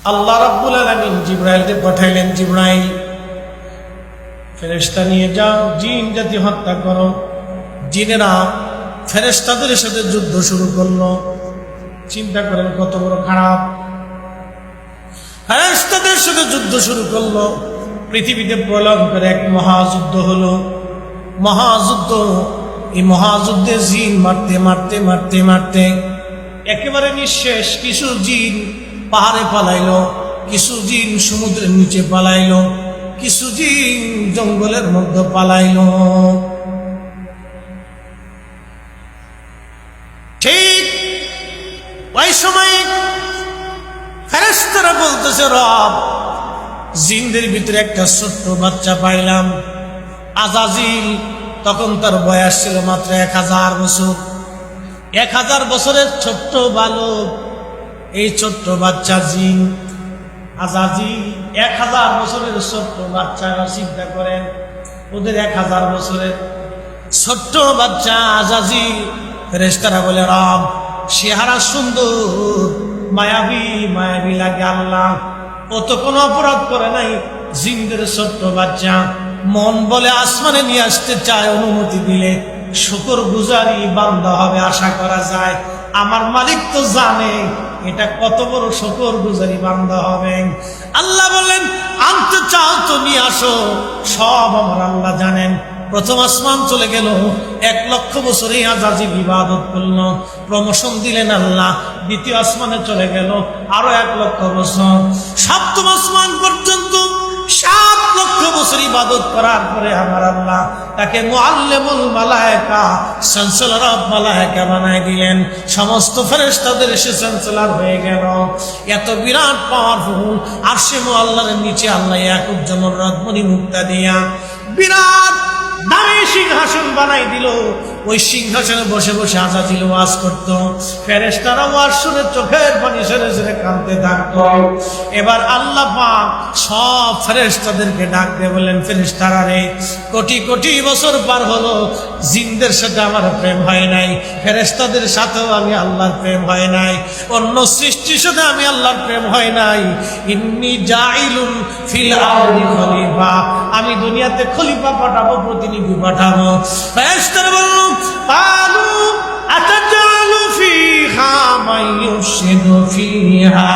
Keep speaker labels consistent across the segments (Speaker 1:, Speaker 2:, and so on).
Speaker 1: আল্লাহ রাব্বুল আলামিন জিবরাইলকে পাঠাইলেন, জিবরাইল ফেরেশতা নিয়ে যাও, জিন জাতি হত্যা করো। জিনেরা ফেরেশতাদের সাথে যুদ্ধ শুরু করলো। চিন্তা করেন কত বড় খারাপ। ফেরেশতাদের সাথে যুদ্ধ শুরু করলো। পৃথিবীতে প্রলয়ঙ্কর এক মহাযুদ্ধ হলো। মহাযুদ্ধ, এই মহাযুদ্ধে জিন মারতে মারতে মারতে মারতে একেবারে নিঃশেষ। কিছু জিন পাহাড়ে পালাইলো, কিছু জিন সমুদ্রের নিচে পালাইলো, কিছু জিন জঙ্গলের মধ্যে পালাইলো। ঠিক ওই সময় ফেরেশতারা বলতেছে, রব, জিনদের ভিতরে একটা ছোট্ট বাচ্চা পাইলাম, আজাজিল। তখন তার বয়স ছিল মাত্র 1000 বছর। 1000 বছরের ছোট্ট বালক, এই ছোট্ট বাচ্চা জিন আজাজিল। 1000 বছরের ছোট্ট বাচ্চারা, চিন্তা করেন ওদের 1000 বছরের ছোট্ট বাচ্চা আজাজিল। ফেরেশতারা বলে, রব, চেহারা সুন্দর, মায়াবী মায়াবী লাগে আল্লাহ, ও তো কোনো অপরাধ করে নাই। জিনদের ছোট্ট বাচ্চা মন বলে আসমানে নিয়ে আসতে চায়, অনুমতি দিলে শুকর গুজারি বান্দা হবে আশা করা যায়। আমার মালিক তো জানে এটা কত বড় শুকর গুজারি বান্দা হবে। আল্লাহ বলেন, আনতে চাও তো নিয়ে আসো। সব আমার আল্লাহ জানেন। প্রথম আসমান চলে গেল, 1 লক্ষ বছরে আজাজিল ইবাদত করলো, প্রমোশন দিলেন আল্লাহ। দ্বিতীয় আসমানে চলে গেল, আরো 1 লক্ষ বছর। সপ্তম আসমান পর্যন্ত 7 লক্ষ বছর ইবাদত করার পরে আমার আল্লাহ তাকে মুআল্লিমুল মালায়েকা, চ্যান্সেলর অফ মালায়েকা বানায় দিলেন। সমস্ত ফেরেশতাদের এসে চ্যান্সেলর হয়ে গেল। এত বিরাট পাওয়ারফুল। আরশে মুআল্লার নিচে আল্লাহ ইয়াকুব জমররাত মণি মুক্তা দিয়া বিরাট দামি সিংহাসন বানাই দিল। ওই সিংহাসনে বসে বসে আজাজিল ওয়াজ করত। ফেরেশতারা ওয়াজ শুনে চোখের পানি ছেড়ে ছেড়ে কাঁদতে থাকত। এবার আল্লাহ পাক সব ফেরেশতাদেরকে ডাক দিয়ে বললেন, ফেরেশতারা রে, কোটি কোটি বছর পার হলো, জিনদের সাথে আমার প্রেম হয় নাই, ফেরেশতাদের সাথেও আমি আল্লাহর প্রেম হয় নাই, অন্য সৃষ্টির সাথে আমি আল্লাহর প্রেম হয় নাই। ইন্নী জাইলুন ফিল আরদি খলিফা, আমি দুনিয়াতে খলিফা পাঠাবো, প্রতিনিধি পাঠাবো। ফেরেশতারা বলল, কালু আতাজালু ফিহা মান ইউফসিদু ফিহা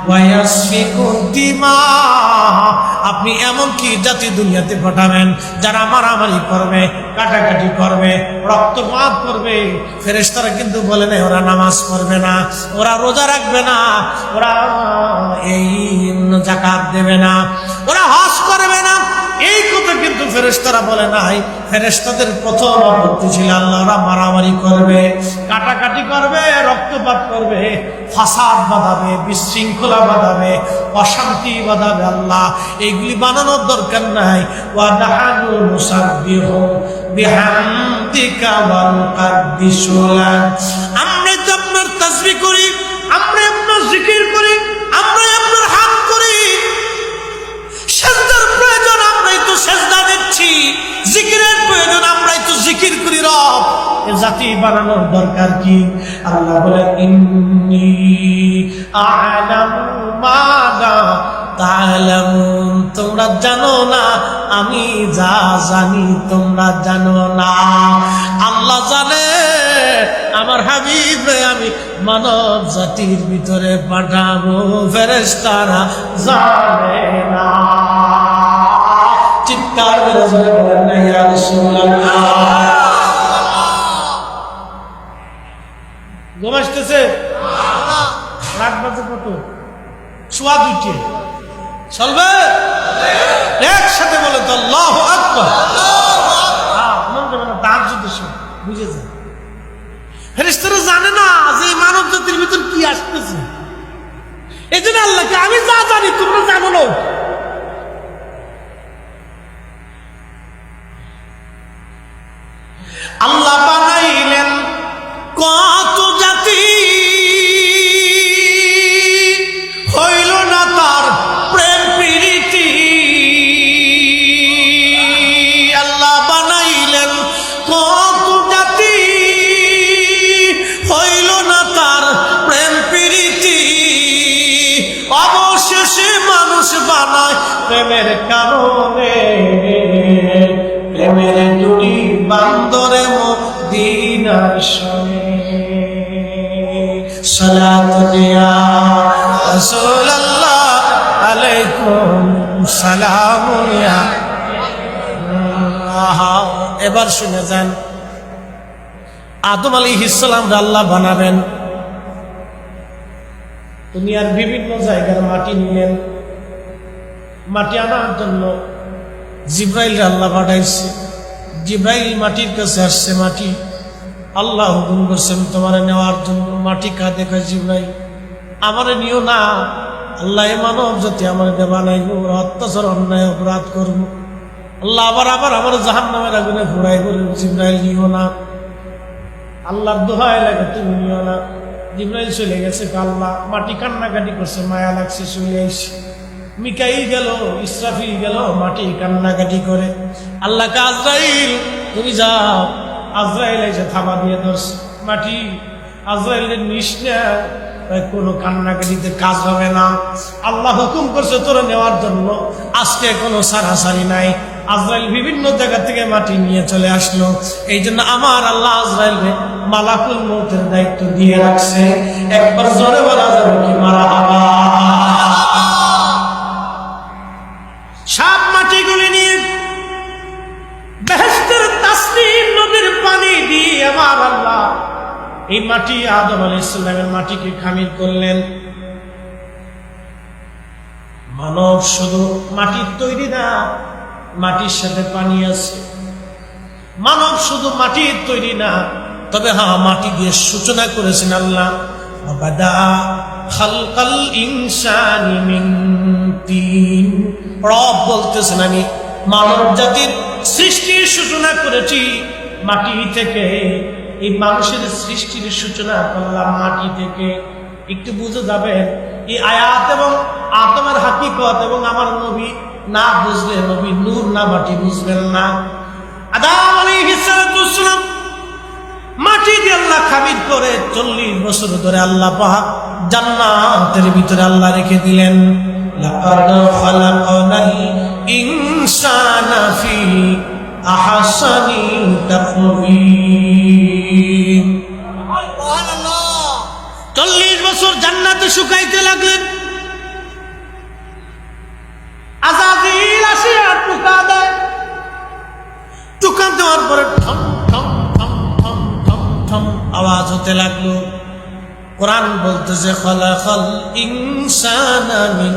Speaker 1: ওয়া ইয়াসফিকু দিমা, আপনি এমন কি জাতি দুনিয়াতে পাঠাবেন যারা মারামারি করবে, কাটাকাটি করবে, রক্তপাত করবে। ফেরেশতারা কিন্তু বলে না ওরা নামাজ পড়বে না, ওরা রোজা রাখবে না, ওরা এই যাকাত দেবে না, ওরা হজ করবে না। এই কথা কিন্তু ফেরেশতারা বলে নাই। ফেরেশতাদের প্রথম আপত্তি ছিল আল্লাহ ওরা মারামারি করবে, কাটাকাটি করবে, রক্তপাত করবে, ফাসাদ বাঁধাবে, বিশৃঙ্খলা বাঁধাবে, অশান্তি বাঁধাবে। আল্লাহ এইগুলি বানানোর দরকার নাই। ওয়া নাহানু নুসাব্বিহু বিহামদিকা ওয়া নুকাদ্দিসু লাক, আমরা তো আপনার তাসবিহ করি, আমরা আপনার জিকির করি, আমরা আপনার হামদ করি। সেজদার প্রয়োজন আমরাই তো সেজদা দিচ্ছি, জিকিরের প্রয়োজন আমরাই তো জিকির করি। রব, এ জাতি বানানোর দরকার কি? আল্লাহ বলেন, ইন্নী আ'লামু মা লা তা'লামুন, তোমরা জানো না আমি যা জানি তোমরা জানো না। আল্লাহ জানে আমার হাবিবে আমি মানব জাতির ভিতরে পাঠাবো, ফেরেশতারা জানে না। চিৎকার করে বলেন না ইয়া রাসূলুল্লাহ। ঘুম আসতেছে? রাত বাজে কত? 1:15 চলবে? একসাথে বলে তো আল্লাহু আকবার। মন দেবে না, তাহাজ্জুদের সময় বুঝে যায়। ফেরেশতারা জানে না যে মানব জাতির ভিতর কি আসতেছে। এই জন্য আল্লাহকে আমি যা জানি তোমরা জানো না। আল্লাহ বানাইলেন কত জাতি, হইল না তার প্রেম প্রীতি। আল্লাহ বানাইলেন কত জাতি, হইল না তার প্রেম প্রীতি। অবশেষে মানুষ বানায় প্রেমের কারণে, প্রেমের জুড়ি বান্দরে মদিনার সনে। সালাতুন ইয়া রাসূলুল্লাহ আলাইকুম সালামুন ইয়া। এবার শুনে যান, আদম আলাইহিস সালাম আল্লাহ বানাবেন, দুনিয়ার বিভিন্ন জায়গার মাটি নিলেন। মাটি আনার জন্য জিব্রাইল আল্লাহ পাঠাইছে। জিব্রাইল মাটির কাছে আসছে, মাটি আল্লাহ হুকুম করছেন তোমার নেওয়ার জন্য। মাটি কাঁদে কয় জিব্রাইল আমারে নিও না, আল্লাহ এ মানব জাতি আমার বানাইবো, অত্যাচার অন্যায় অপরাধ করবো, আল্লাহ আবার আমার জাহান্নামের আগুনে ঘোড়াই করবো। জিব্রাইল নিও না, আল্লাহর দোহাই লাগে তুমি নিও না। জিব্রাইল চলে গেছে। আল্লাহ মাটি কান্নাকাটি করছে, মায়া লাগছে, চলে আইসি। মিকাইল গেল, ইসরাফিল গেল, মাটি কান্নাকাটি করে। আল্লাহকে আজরাইল তুমি যাও। আজরাইল এসে থাবা দিয়ে ধরছে মাটি। আজরাইলের নিষ্ঠা কোনো কান্নাকাটিতে কাজ হবে না। আল্লাহ হুকুম করছে তোরা নেওয়ার জন্য, আজকে কোনো সারাসারি নাই। আজরাইল বিভিন্ন জায়গা থেকে মাটি নিয়ে চলে আসলো। এই জন্য আমার আল্লাহ আজরাইলকে মালাকুল মউতের দায়িত্ব দিয়ে রাখছে। একবার জোরে বলা যাবে কি মারহাবা। সব মাটিগুলি নিয়ে বেহেশতের তাসনিম নদীর পানি দিয়ে আমার আল্লাহ এই মাটি আদম আলাইহিস সালামের মাটিকে খামির করলেন। মানব শুধু মাটির তৈরি না, মাটির সাথে পানি আছে। মানব শুধু মাটির তৈরি না, তবে হ্যাঁ মাটি দিয়ে সূচনা করেছেন আল্লাহ। বাদা খালকাল ইনসানি মিন তিন। রব বলতেছেন আমি মানব জাতির সৃষ্টির সূচনা করেছি মাটি থেকে। এই মানুষের সৃষ্টির সূচনা করলাম মাটি থেকে। একটু বুঝে যাবেন এই আয়াত এবং আদমের হাকিকত এবং আমার নবী না বুঝলে নবী নূর না মাটি বুঝবেন না। আদম আলাইহিস সালাম মাটি দিয়ে আল্লাহ খামির করে 40 বছর ধরে আল্লাহ পাক জান্নাতের ভিতরে আল্লাহ রেখে দিলেন। লাকাদ খালাকনাল ইনসানা ফি আহসানি তাকওয়িম। সুবহানাল্লাহ। 40 বছর জান্নাতে শুকাইতে লাগলেন। আযাজিল আসে আর টুকা দেয়। টুকা দেওয়ার পরে ঠম ঠম ঠম ঠম ঠম ঠম আওয়াজ হতে লাগলো। কোরআন বলতেছে খালাকাল ইনসানা মিন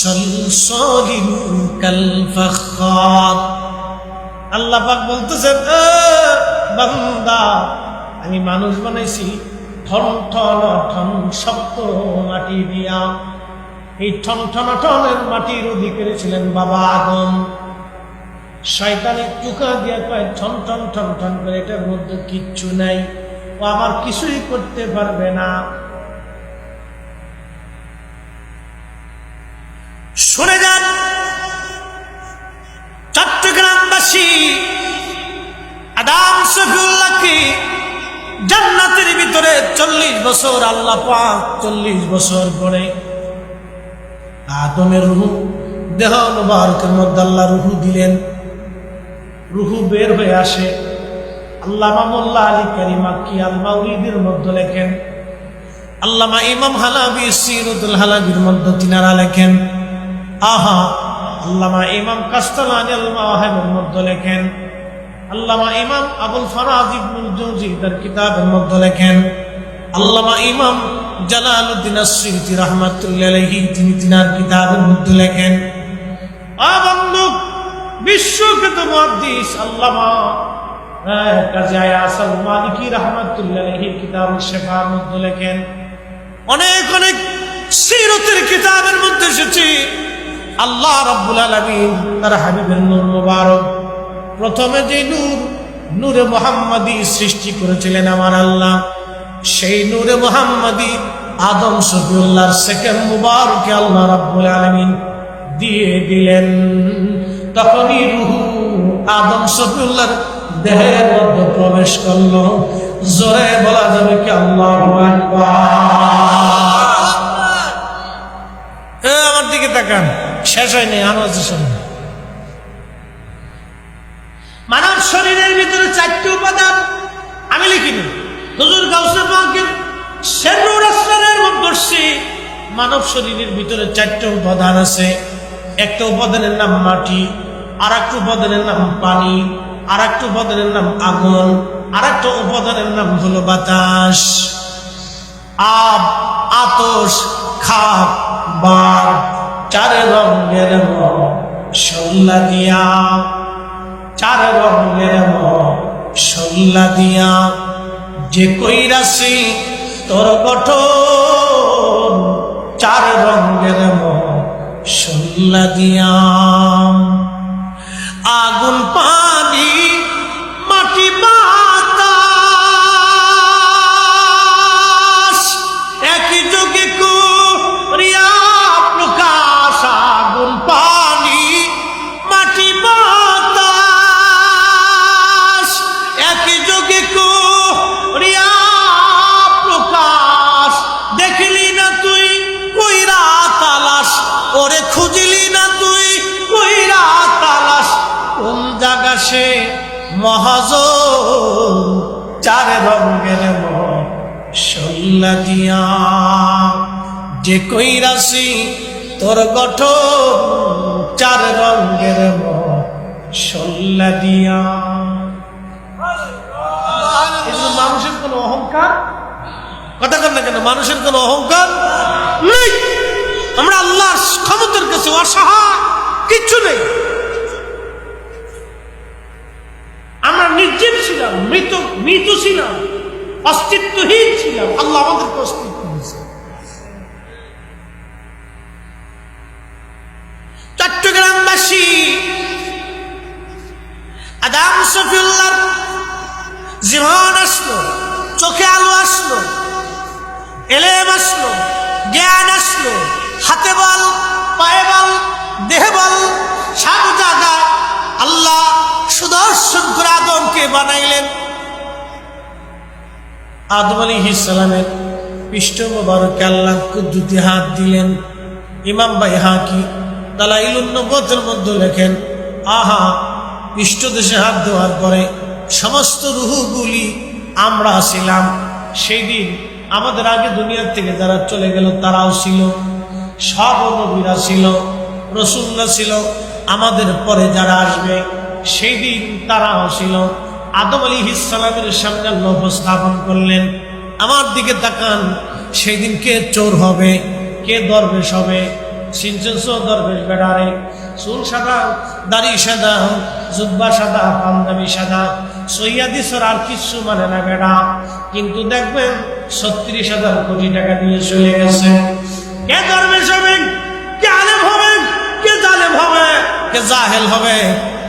Speaker 1: সালসালিন কাল ফাখার। আল্লাহ পাক বলতেছেন বান্দা আমি মানুষ বানাইছি ঠন ঠন ঠন শক্ত মাটি দিয়া। এই ঠন ঠন ঠনের মাটির অধিকারী ছিলেন বাবা আদম। শয়তানের টুকা দিয়া কয় ঠন ঠন ঠন ঠন করে, এটার মধ্যে কিচ্ছু নাই, ও আমার কিছুই করতে পারবে না। শুনে যান চট্টগ্রামবাসী, আদম শফিউল্লাহকে জান্নাতের ভিতরে 40 বছর আল্লাহ পাক 40 বছর পরে আদমের রূহ দেহ মুবারকের মধ্যে আল্লাহ রূহ দিলেন। রূহ বের হয়ে আসে। আল্লামা মোল্লা আলী কারিমা কি আল মাউলিদের মধ্যে লেখেন, আল্লামা ইমাম হালাবি সিরাতুল হালাবির মধ্যে তিনারা লেখেন, আহা আল্লামা ইমাম কাস্তালানি আল মাওয়াহিবের মধ্যে লেখেন, আল্লামা ইমাম আবুল ফারাজ ইবনুল জৌজি তার কিতাবের মধ্যে লেখেন, আল্লামা ইমাম জালালউদ্দিন আস-সুয়ুতি রাহমাতুল্লাহি আলাইহি তিনি তিনার কিতাবের মধ্যে লেখেন। বন্ধু বিশ্বখ্যাত মুহাদ্দিস আল্লামা কাজী আয়াস আল মালিকি রাহমাতুল্লাহি আলাইহি কিতাবুশ শিফার মধ্যে লেখেন। অনেক অনেক সিরাতের কিতাবের মধ্যে এসেছে আল্লাহ রাব্বুল আলামিন তার হাবিবের নূর মুবারক প্রথমে যে নূরে মুহাম্মাদি সৃষ্টি করেছিলেন আমার আল্লাহ, সেই নূরে মুহাম্মাদি আদম শফিউল্লাহর সেকেন্ড মুবারকে আল্লাহ রাব্বুল আলামিন দিয়ে দিলেন। তখনই রূহ আদম শফিউল্লাহর দেহের মধ্যে প্রবেশ করলো। জোরে বলা যাবে কি আল্লাহু আকবার। দিকে তাকান, শেষ হয়নি, আরো আছে সামনে। মানব শরীরের ভিতরে 4টি উপাদান আমি লিখিনি, হুজুর গাউসে পাকের শেরুর আসরারের মধ্যে মানব শরীরের ভিতরে 4টা উপাদান আছে। একটা উপাদানের নাম মাটি, আর একটা উপাদানের নাম পানি, আর একটা উপাদানের নাম আগুন, আর একটা উপাদানের নাম হলো বাতাস। আব, আতশ, খাপ, বার, 4 রঙের মশলা দিয়া, 4 রঙের মশলা দিয়া যে কইরাছি তোর গঠন, 4 রঙের মশলা দিয়া। আগুন, পানি, মাটি, বাতাস একই যোগে করিয়া প্রকাশ। আগুন, পানি, মাটি, বাতাস একই যোগে করিয়া প্রকাশ। দেখলি না তুই কইরা তালাশ, ওরে খুঁজলি না তুই কইরা তালাশ, কোন জায়গা সে মহাজন, 4 রঙের মশলা দিয়া যে কইরাছি তোর গঠন, 4 রঙের মশলা দিয়া। মানুষের কোন অহংকার, কথা কর না কেন, মানুষের কোন অহংকার নেই। আমরা আল্লাহর ক্ষমতার কাছে অসহায়, কিচ্ছু নেই। আমরা নির্জীব ছিলাম, মৃত ছিলাম, অস্তিত্বহীন ছিলাম, আল্লাহ আমাদেরকে অস্তিত্ব দিয়েছে। চট্টগ্রামবাসী আদাম শফিউল্লাহর জীবন আসলো, চোখে আলো আসলো, এলেম আসলো, জ্ঞান আসলো, হাতে বল, পায়ে বল, দেহে বল, সব জায়গায় আল্লাহ সুদর্শন করে আদমকে বানাইলেন। আদম আলাইহিস সালামের পৃষ্ঠ মোবারকে আল্লাহ কুদরতি হাত দিলেন। ইমাম বাইহাকি দালাইলুন নবুওয়াতের মধ্যে লেখেন, আহা, পৃষ্ঠদেশে হাত দেওয়ার পরে সমস্ত রুহগুলি আমরা ছিলাম। সেই দিন আমাদের আগে দুনিয়ার থেকে যারা চলে গেল তারাও ছিল, সব নবীরা ছিল, রাসূলরা ছিল, আমাদের পরে যারা আসবে সেই দিন তারাও ছিল। আদম আলাইহিস সালামের সামনে আল্লাহ উপস্থাপন করলেন, আমার দিকে তাকান, সেই দিন কে চোর হবে, কে দরবেশ হবে। সিনচেন্সো দরবেশ বেড়ারে, চুল সাদা, দাড়ি সাদা, জুব্বা সাদা, পাঞ্জাবি সাদা, সৈয়াদি সর আর কিচ্ছু মানে না বেড়া। কিন্তু দেখবেন 36,000 কোটি টাকা দিয়ে চলে গেছে। কে দরবেশ হবে, কে আলেম হবে, কে জালেম হবে, কে জাহেল হবে,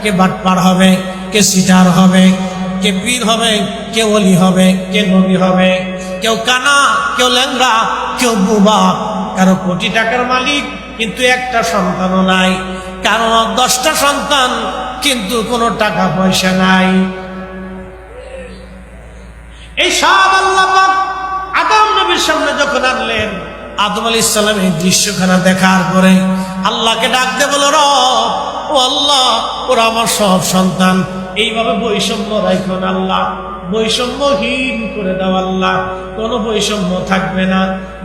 Speaker 1: কে বাটপার হবে, কে সিটার হবে, কে পীর হবে, কে ওলি হবে, কে নবী হবে। কেউ কানা, কেউ ল্যাংড়া, কেউ বুবা। কারো কোটি টাকার মালিক কিন্তু একটা সন্তানও নাই, কারো 10টা সন্তান কিন্তু কোনো টাকা পয়সা নাই। এই সব আল্লাহ পাক আদম নবীর সামনে যখন আনলেন, আদম আলাইহিস সালাম এই দৃশ্যখানা দেখার পরে আল্লাহকে ডাক দিয়ে বলো, রব, ও আল্লাহ, ওরা আমার সব সন্তান, এইভাবে বৈষম্য রাখো না আল্লাহ, বৈষম্যহীন করে দাও আল্লাহ, কোনো বৈষম্য থাকবে না,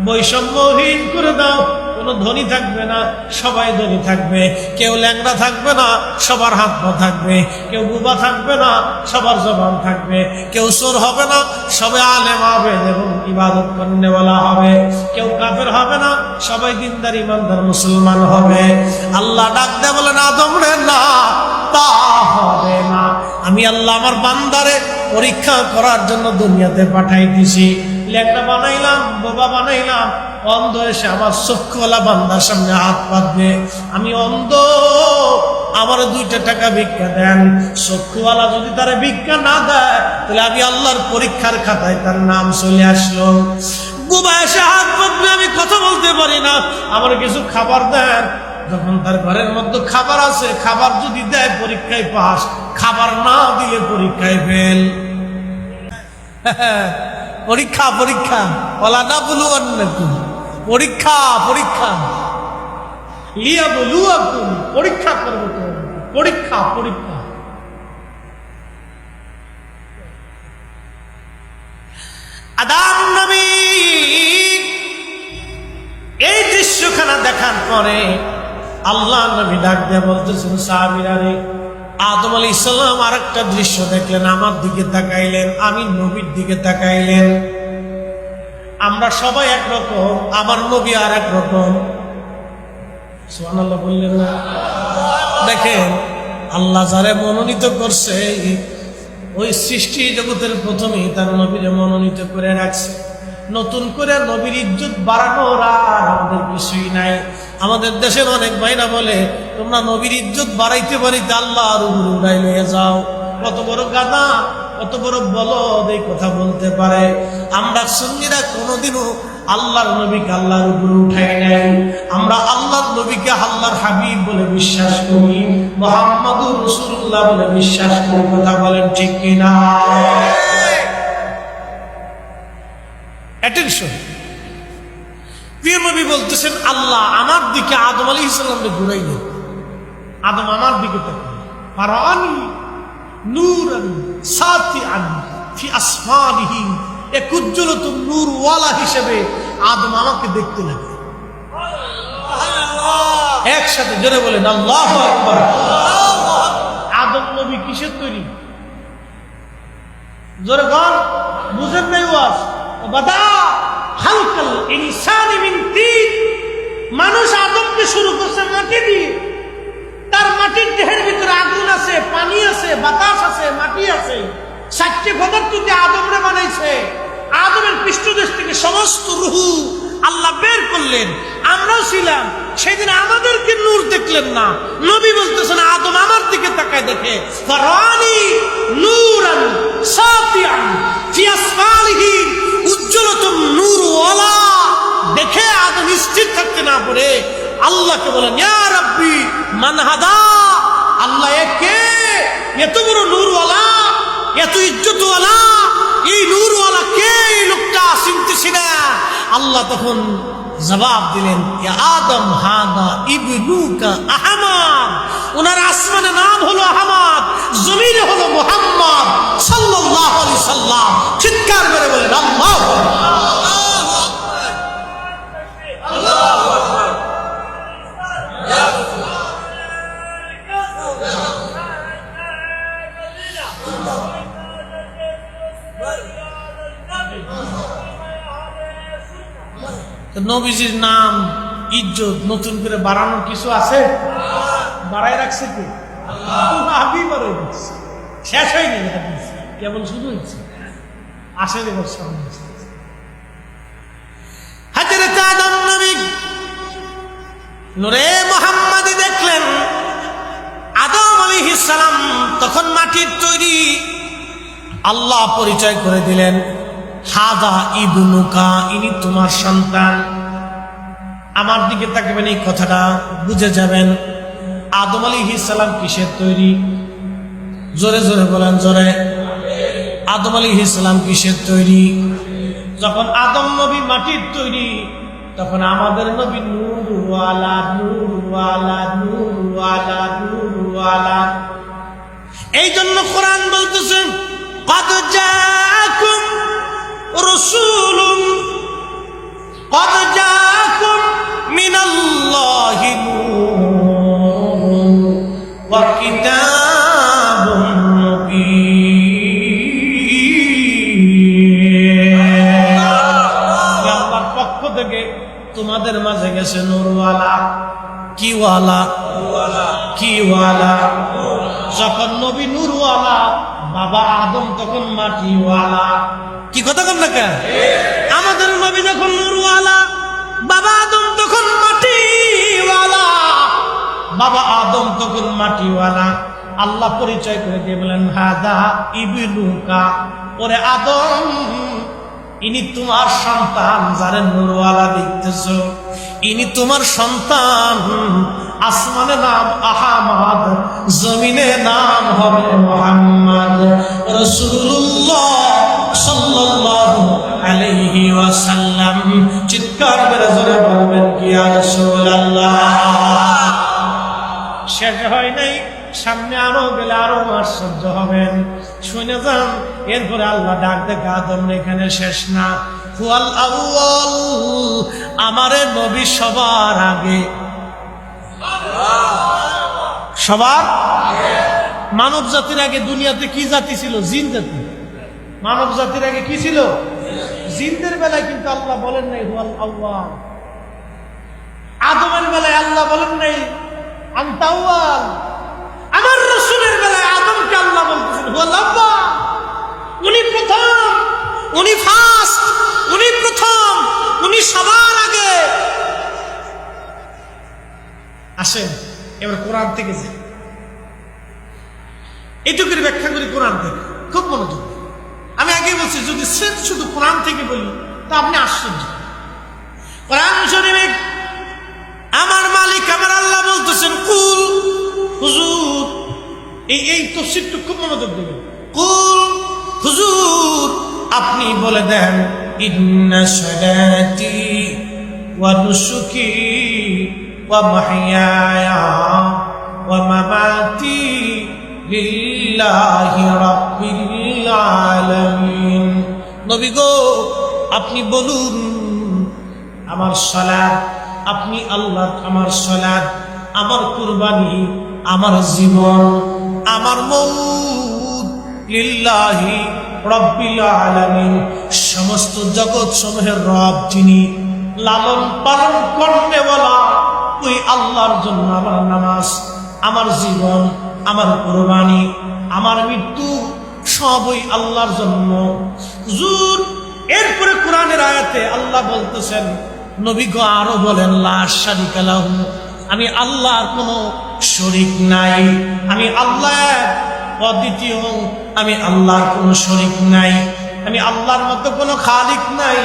Speaker 1: বৈষম্যহীন করে দাও। কোনো ধনী থাকবে না, সবাই ধনী থাকবে, কেউ ল্যাংড়া থাকবে না, সবার হাত পা থাকবে, কেউ বুবা থাকবে না, সবার জবান থাকবে, কেউ চোর হবে না, সবাই আলেম হবে এবং ইবাদত করনেওয়ালা হবে, কেউ কাফের হবে না, সবাই দিনদার ইমানদার মুসলমান হবে। আল্লাহ ডাক দেয় বলেন, আদম রে, না, তা হবে না। আমি আল্লাহ আমার বান্দারে পরীক্ষা করার জন্য দুনিয়াতে পাঠাই দিছি। ল্যাংড়া বানাইলাম, বোবা বানাইলাম, অন্ধ এসে আমার চক্ষুওয়ালা বান্দার সামনে হাত পাতবে, আমি অন্ধ, আমার 2টা টাকা ভিক্ষা দেন। চক্ষুওয়ালা যদি তারা ভিক্ষা না দেয়, তাহলে আমি আল্লাহর পরীক্ষার খাতায় তার নাম চলে আসলো। বুবা এসে হাত পাতবে, আমি কথা বলতে পারি না, আমার কিছু খাবার দেন। যখন তার ঘরের মধ্যে খাবার আছে, খাবার যদি দেয় পরীক্ষায় পাস, খাবার না দিলে পরীক্ষায় ফেল। পরীক্ষা পরীক্ষা, ওলা না বলু, পরীক্ষা পরীক্ষা। লিয়াবলুয়াকুম, পরীক্ষা করব তোমাদের, পরীক্ষা পরীক্ষা। আদম নবী এই দৃশ্যখানা দেখার পরে আল্লাহ নবী ডাক দিয়ে বলতেছেন, সাহাবীরা রে, আদম আলাইহিস সালাম আরেকটা দৃশ্য দেখলেন, আমার দিকে তাকাইলেন, আমি নবীর দিকে তাকাইলেন। আমরা সবাই একরকম, আমার নবী আর এক রকম। সুবহানাল্লাহ বললেন না? দেখেন আল্লাহ যারে মনোনীত করছে, ওই সৃষ্টি জগতের প্রথমেই তার নবীরে মনোনীত করে রাখছে। নতুন করে নবীর ইজ্জত বাড়ানোর আর আমাদের কিছুই নাই। আমাদের দেশের অনেক ভাইরা বলে, তোমরা নবীর ইজ্জত বাড়াইতে বাড়াইতে আল্লাহর উপরে উড়াই লইয়া যাও। কত বড় গাধা, কত বড় বলদ এই কথা বলতে পারে। আমরা সুন্নিরা কোনোদিনও আল্লাহর নবীকে আল্লাহর উপরে উঠাই নাই। আমরা আল্লাহর নবীকে আল্লাহর হাবিব বলে বিশ্বাস করি, মুহাম্মাদুর রাসূলুল্লাহ বলে বিশ্বাস করি। কথা বলেন ঠিক কিনা? অ্যাটেনশন। প্রিয় নবী বলতেছেন, আল্লাহ আমার দিকে আদম আলাইহিস সালামকে ঘুরাইলেন। আদম আমার দিকে তাকালেন, ফারানি নূরান সাতিআন ফি আসফারিহি, এক উজ্জ্বলতম নূরওয়ালা হিসেবে আদম আমাকে দেখতে লাগে। একসাথে জোরে বলেন আল্লাহু আকবার। আদম নবী কিসের তৈরি? জোরে বল, বুঝেন নাই ওয়াজ? বাদা হালকাল ইনসানি মিন তিন, মানুষ আদমকে শুরু করছে মাটি দিয়ে। তার মাটির দেহের ভিতরে আগুন আছে, পানি আছে, বাতাস আছে, মাটি আছে, 7টি পদার্থ দিয়ে আদমরে বানাইছে। আদমের পৃষ্ঠদেশ থেকে সমস্ত রূহ আল্লাহ বের করলেন। আমরাও ছিলাম সেদিন, আমাদেরকে নূর দেখলেন না। নবী বলতেছেন, আদম আমার দিকে তাকায় দেখে, ফারানি নূরান সাতিআন ফি আসফালিহি, উজ্জ্বলতম নূরওয়ালা দেখে আদম স্থির থাকতে না পারে আল্লাহকে বলেন, ইয়া রাব্বি মান হাদা, আল্লাহ কে? এত বড় নূরওয়ালা, এত ইজ্জতওয়ালা, এই নূরওয়ালা কে? এই লোকটা চিনতেছি না। আল্লাহ তখন জবাব দিলেন, ইয়া আদম হাদা ইবনুকা আহমদ, ওনার আসমানে নাম হলো আহমদ, জমিনে হলো মুহাম্মদ সাল্লাল্লাহু আলাইহি সাল্লাম। চিৎকার করে বলেন আল্লাহু নবীজির নাম ইজ্জত নতুন করে বাড়ানোর কিছু আছে? বাড়াই রাখছে কি? শেষ হয়নি, কেবল শুরু হয়েছে। আসেন এবার সামনে। হযরত আদম নবী নূরে মুহাম্মাদি দেখলেন। আদম আলাইহিস সালাম তখন মাটির তৈরি। আল্লাহ পরিচয় করে দিলেন, হাদা ইবনুকা, ইনি তোমার সন্তান। আমার দিকে তাকাবেন, এই কথাটা বুঝে যাবেন আদম আলাইহিস সালাম কিসের তৈরি। জোরে জোরে বলেন, জোরে। আদম আলাইহিস সালাম কিসের তৈরি? যখন আদম নবী মাটির তৈরি, তখন আমাদের নবী নূরওয়ালা, নূরওয়ালা, নূরওয়ালা, নূরওয়ালা। এই জন্য কোরআন বলতেছেন, قد جاءكم رسول قد جاءكم من الله نور وكتاب مبين। আল্লাহর পক্ষ থেকে তোমাদের মাঝে গেছে নূরওয়ালা। কি ওয়ালা? কি ওয়ালা? যখন নবী নূরওয়ালা, বাবা আদম তখন মাটিওয়ালা। কি কথা কন না কেন? আমাদের নবী যখন নূরওয়ালা, বাবা আদম তখন মাটিওয়ালা। বাবা আদম তখন মাটিওয়ালা। আল্লাহ পরিচয় করে দিয়ে বলেন, হাদা ইবনুকা, ওরে আদম, ইনি তোমার সন্তান, যারে নূরওয়ালা দেখতেছ, ইনি তোমার সন্তান। আসমানে নাম আহমদ, জমিনে নাম হবে মুহাম্মদ রাসূলুল্লাহ সাল্লাল্লাহু আলাইহি ওয়াসাল্লাম। চিৎকার করে জোরে বলবেন, কি ইয়া রাসূলুল্লাহ। শেষ হয় নাই, সামনে আরো গেলে আরো আশ্চর্য হবেন। শুনে যান। এরপরে আল্লাহ ডাক দেখে আদম এখানে শেষ না, হুয়াল আউয়াল, আমারে নবী সবার আগে। সবার মানব জাতির আগে দুনিয়াতে কি জাতি ছিল? জিন জাতি। মানব জাতির আগে কি ছিল? জিনদের বেলায় কিন্তু আল্লাহ বলেন নাই হুয়াল আউয়াল। আদমের বেলায় আল্লাহ বলেন নাই আনতা আউয়াল। আমার রাসূলের বেলায় আদমকে আল্লাহ বলতেছেন হুয়াল আউয়াল। উনি প্রথম, উনি ফার্স্ট, উনি প্রথম, উনি সবার আগে। আসেন এবার কোরআন থেকে যাই, এটুকুর ব্যাখ্যা করি কোরআন থেকে, খুব মনোযোগ। আমি আগে বলছি যদি শুধু কোরআন থেকে বলি তা আপনি আশ্চর্য। কোরআন শরীফে আমার মালিক আমার আল্লাহ বলতেছেন কুল, হুজুর, এই তাফসীরটা খুব মনোযোগ দেবেন। কুল, হুজুর, আপনি বলে দেন ইন্না সালাতি ওয়া নুসুকি ওয়া মাহইয়ায়া ওয়া মামাতি লিল্লাহি রাব্বিল আলামিন। নবী গো আপনি বলুন আমার সালাত, আপনি আল্লাহ, আমার সালাত, আমার কুরবানি, আমার জীবন, আমার মউত লিল্লাহি রাব্বিল আলামিন, সমস্ত জগৎ সমূহের রব যিনি, লালন পালন করতে বলা ওই আল্লাহর জন্য আমার নামাজ, আমার জীবন, আমার কুরবানি, আমার মৃত্যু সব ওই আল্লাহর জন্য। হুজুর এরপরে কোরআনের আয়াতে আল্লাহ বলতেছেন নবী গো আরো বলেন লা শারিকা লাহু, আমি আল্লাহর কোনো শরীক নাই, আমি আল্লাহ অদ্বিতীয়, আমি আল্লাহর কোনো শরীক নাই, আমি আল্লাহর মতো কোনো খালিক নাই,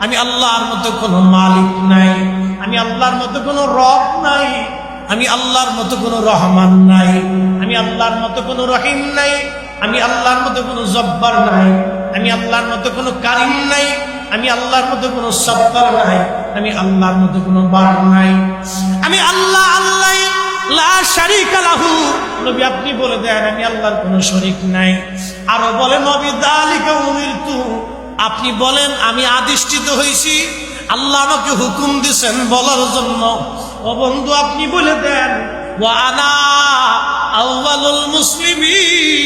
Speaker 1: আমি আল্লাহর মতো কোনো মালিক নাই, আমি আল্লাহর মতো কোনো রব নাই, আমি আল্লাহর মতো কোনো রহমান নাই, আমি আল্লাহর মতো কোনো রহিম নাই, আমি আল্লাহর মতো কোনো জব্বার নাই, আমি আল্লাহর মতো কোনো কারিম নাই, আমি আল্লাহর মতো কোনো সত্তার নাই, আমি আল্লাহর মতো কোনো বার নাই, আমি আল্লাহ আল্লাহ লা শারিকা লাহু। নবী আপনি বলে দেন আমি আল্লাহর কোনো শরীক নাই। আরো বলেন নবী যালিকা উমিরতু, আপনি বলেন আমি আদিষ্ঠিত হয়েছি, আল্লাহ আমাকে হুকুম দিয়েছেন বলার জন্য। ও বন্ধু আপনি বলে দেন ওয়া আনা আউয়ালুল মুসলিমিন,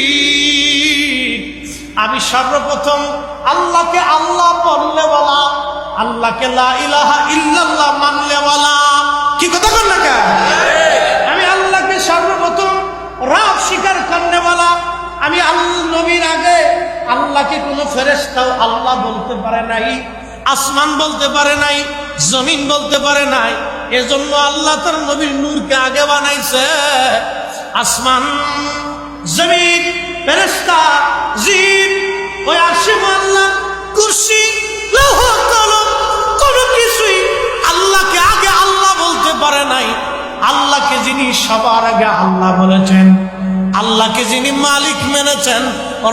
Speaker 1: আমি সর্বপ্রথম আল্লাহকে আল্লাহ বললে বলা, আল্লাহকে লা ইলাহা ইল্লাল্লাহ মানলে বলা। কি কথা বল না কেন? আমি আল্লাহকে সর্বপ্রথম রব স্বীকার করলে বলা। আমি আল্লাহ নবীর আগে আল্লাহকে কোনো ফেরেশতাও আল্লাহ বলতে পারে নাই, আসমান বলতে পারে নাই, জমিন বলতে পারে নাই। এজন্য আল্লাহ তার নবীর নূরকে আগে বানাইছে। আসমান, জমিন, ফেরেশতা, জিন, ওই আরশে আল্লাহ, কুরসি, লৌহ কলম, কোনো কিছুই আল্লাহকে আগে আল্লাহ বলতে পারে নাই। আল্লাহকে যিনি সবার আগে আল্লাহ বলেছেন, আল্লাহকে যিনি মালিক মেনেছেন,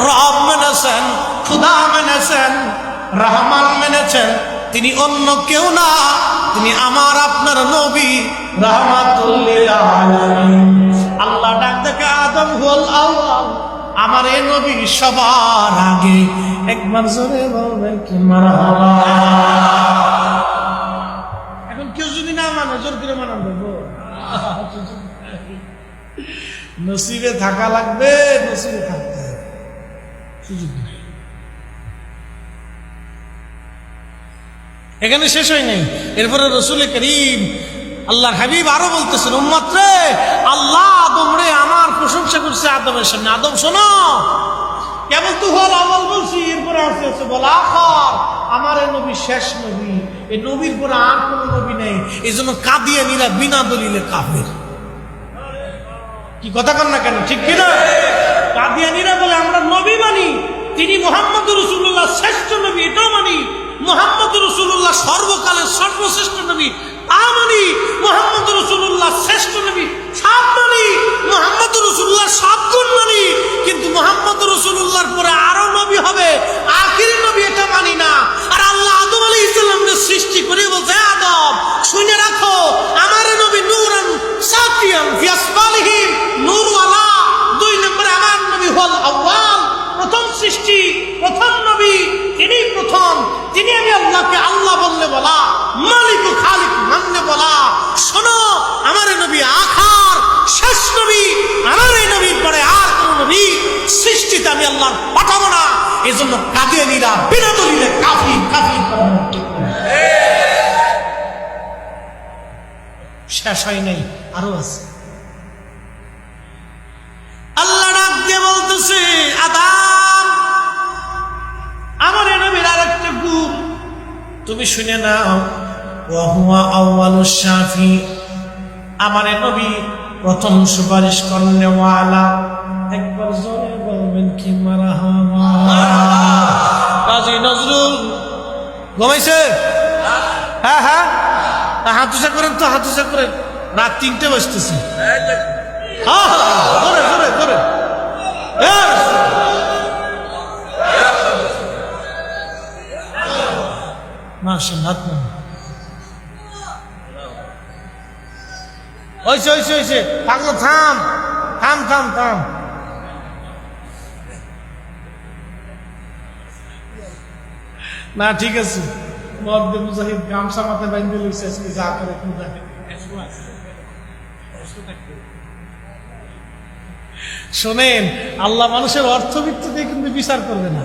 Speaker 1: রব মেনেছেন, খুদা মেনেছেন, রহমান মেনেছেন, তিনি অন্য কেউ না, তিনি আমার আপনার নবী রাহমাতুল লিল আলামিন। আল্লাহ ডাক দেখে আদম হুয়াল আউয়াল, আমার এই নবী সবার আগে। একবার জোরে বলবেন কি মারহাবা। এখন কেউ যদি না মানে জোর করে মানান দেবো, নসিবে থাকা লাগবে, নসিবে থাকতে হবে, সুযোগ নেই। এখানে শেষ হয় নাই। এরপরে রসুল করিম আল্লাহর হাবিব আরো বলতেছেন উম্মত রে, আল্লাহ আদম রে আমার প্রশংসা করছে আদমের সামনে। আদম শোনো, কেবল তো হল আমল বলছি, এরপরে আছে বলা আখর, আমার এই নবী শেষ নবী, এই নবীর পরে আর কোন নবী নেই। এই জন্য কাদিয়ানীরা বিনা দলিলে কাফের। কি কথা কন না কেন? ঠিক কিনা? কাদিয়ানীরা বলে আমরা নবী মানি, তিনি মুহাম্মদ রাসূলুল্লাহ শ্রেষ্ঠ নবী, এটাও মানি। মুহাম্মদ রাসূলুল্লাহ সর্বকালের সর্বশ্রেষ্ঠ নবী, তা মানি। মুহাম্মদ রাসূলুল্লাহ শ্রেষ্ঠ নবী, সব মানি। মুহাম্মদ রাসূলুল্লাহ সব গুণ মানি, কিন্তু মুহাম্মদ রাসূলুল্লাহর পরে আরো নবী হবে, আখিরি নবী, এটা মানি না। আর আল্লাহ আদম আলাইহিস সালামকে সৃষ্টি করে বলছে আদম শুনে রাখো, আমার নবী নূরান সাফিয়ান ফি আসফালিহি শেষ হয় নাই, আরো আছে। আল্লাহ ডাক দিয়ে বলতেছে, আদম, আমার এই নবীর আরেকটা গুণ তুমি শুনে নাও। ওয়া হুয়া আউয়ালুশ শাফি, আমার এই নবী প্রথম সুপারিশ করনেওয়ালা। একবার জোরে বলবেন কি মারহাবা। কাজী নজরুল ঘুমাইছে? হ্যাঁ হ্যাঁ, হাত উঁচা করেন তো, হাত উঁচা করেন। রাত 3টে বাজতেছে। হ্যাঁ হ্যাঁ, ধরে ধরে ধরে। মাশাআল্লাহ, হইছে হইছে হইছে। পাগল থাম থাম থাম থাম। না ঠিক আছে, মধ্যে মুজাহিদ গামছা মাথায় বাঁধতে লইছে, আজকে যা করে শোনেন, আল্লাহ মানুষের অর্থবিত্ত দিয়ে কিন্তু বিচার করবে না।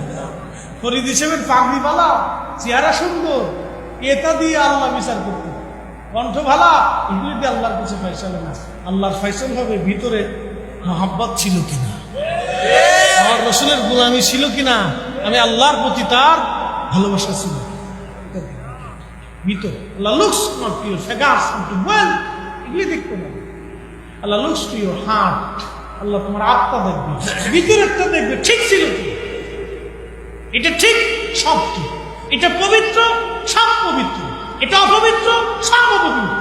Speaker 1: ফরিদ হিসেবে পাগড়ি বালা, চেহারা সুন্দর, এটা দিয়ে আল্লাহ বিচার করবে। কণ্ঠ ভালা, এগুলি দিয়ে আল্লাহর কাছে ফয়সালা না। আল্লাহর ফয়সাল হবে ভিতরে মহাব্বত ছিল কিনা, আমার রসুলের গোলামি ছিল কিনা, আমি আল্লাহর প্রতি তার ভালোবাসা ছিল ভিতর। Allah looks not your figures not well, এগুলি দেখতে না। Allah looks to your heart, Allah তোমার আত্মা দেখবে, ভিতরেরটা দেখবে ঠিক ছিল কি। এটা ঠিক সব ঠিক, এটা পবিত্র সব পবিত্র, এটা অপবিত্র সব অপবিত্র।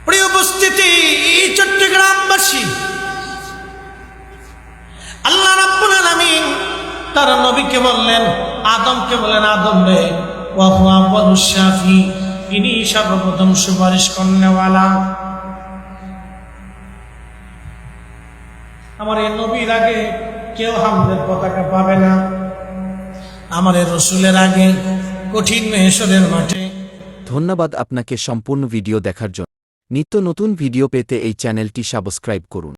Speaker 1: প্রিয় উপস্থিতি, চট্টগ্রামবাসী, আল্লাহ রাব্বুল আলামিন তার নবীকে বললেন, আদমকে বললেন, আদম রে, ওয়া হুয়া আউয়ালুশ শাফি, ইনি সর্বপ্রথম সুপারিশ করনেওয়ালা। আমার এই নবীর আগে কেউ হামদের পতাকা পাবে না। আমার এই রসুলের আগে কঠিন মেহশরের মাঠে।
Speaker 2: ধন্যবাদ আপনাকে সম্পূর্ণ ভিডিও দেখার জন্য। নিত্য নতুন ভিডিও পেতে এই চ্যানেলটি সাবস্ক্রাইব করুন।